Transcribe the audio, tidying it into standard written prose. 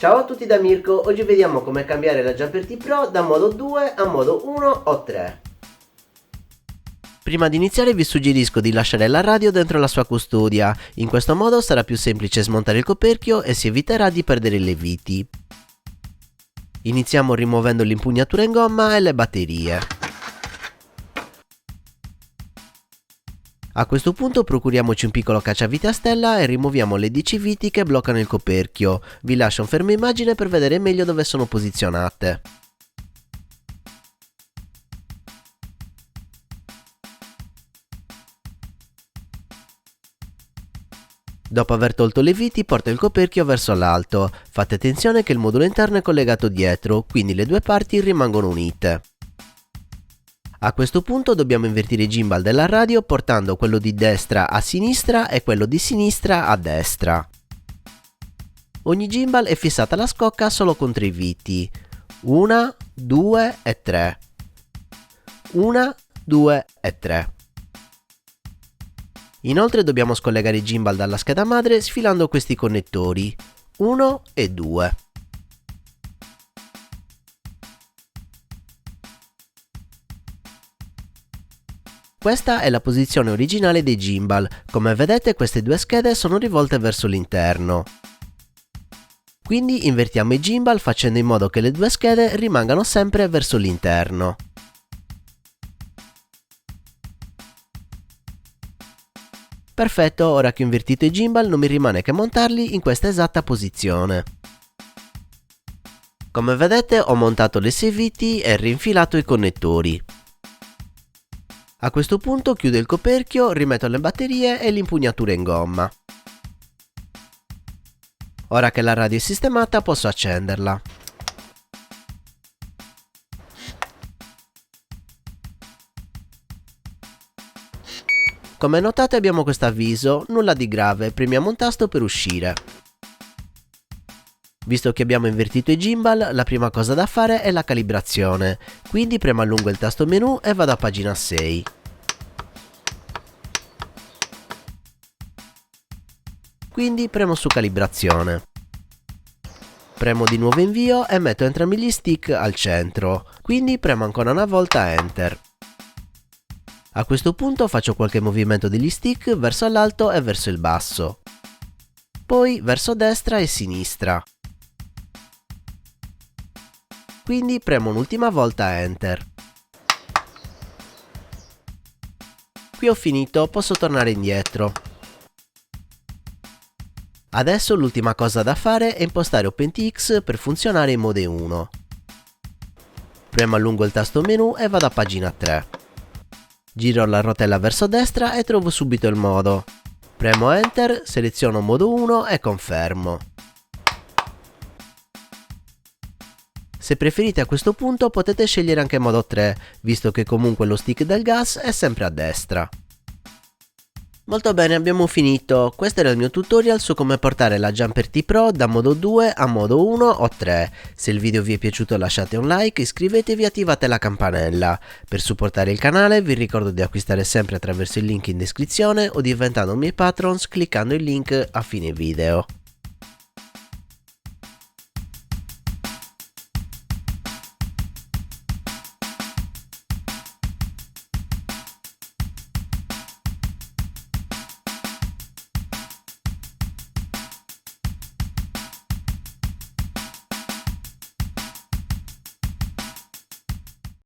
Ciao a tutti da Mirko, oggi vediamo come cambiare la Jumper T Pro da modo 2 a modo 1 o 3. Prima di iniziare vi suggerisco di lasciare la radio dentro la sua custodia, in questo modo sarà più semplice smontare il coperchio e si eviterà di perdere le viti. Iniziamo rimuovendo l'impugnatura in gomma e le batterie. A questo punto procuriamoci un piccolo cacciavite a stella e rimuoviamo le 10 viti che bloccano il coperchio. Vi lascio un fermo immagine per vedere meglio dove sono posizionate. Dopo aver tolto le viti porto il coperchio verso l'alto. Fate attenzione che il modulo interno è collegato dietro, quindi le due parti rimangono unite. A questo punto dobbiamo invertire i gimbal della radio portando quello di destra a sinistra e quello di sinistra a destra. Ogni gimbal è fissata alla scocca solo con 3 viti. 1, 2 e 3. 1, 2 e 3. Inoltre dobbiamo scollegare i gimbal dalla scheda madre sfilando questi connettori. 1 e 2. Questa è la posizione originale dei gimbal. Come vedete queste due schede sono rivolte verso l'interno. Quindi invertiamo i gimbal facendo in modo che le due schede rimangano sempre verso l'interno. Perfetto, ora che ho invertito i gimbal non mi rimane che montarli in questa esatta posizione. Come vedete ho montato le 6 viti e rinfilato i connettori. A questo punto chiudo il coperchio, rimetto le batterie e l'impugnatura in gomma. Ora che la radio è sistemata posso accenderla. Come notate abbiamo questo avviso, nulla di grave, premiamo un tasto per uscire. Visto che abbiamo invertito i gimbal, la prima cosa da fare è la calibrazione, quindi premo a lungo il tasto menu e vado a pagina 6. Quindi premo su calibrazione. Premo di nuovo invio e metto entrambi gli stick al centro, quindi premo ancora una volta Enter. A questo punto faccio qualche movimento degli stick verso l'alto e verso il basso, poi verso destra e sinistra. Quindi premo un'ultima volta Enter. Qui ho finito, posso tornare indietro. Adesso l'ultima cosa da fare è impostare OpenTX per funzionare in mode 1. Premo a lungo il tasto menu e vado a pagina 3. Giro la rotella verso destra e trovo subito il modo. Premo Enter, seleziono modo 1 e confermo. Se preferite a questo punto potete scegliere anche modo 3, visto che comunque lo stick del gas è sempre a destra. Molto bene, abbiamo finito. Questo era il mio tutorial su come portare la Jumper T Pro da modo 2 a modo 1 o 3. Se il video vi è piaciuto lasciate un like, iscrivetevi e attivate la campanella. Per supportare il canale vi ricordo di acquistare sempre attraverso il link in descrizione o diventando miei patrons cliccando il link a fine video.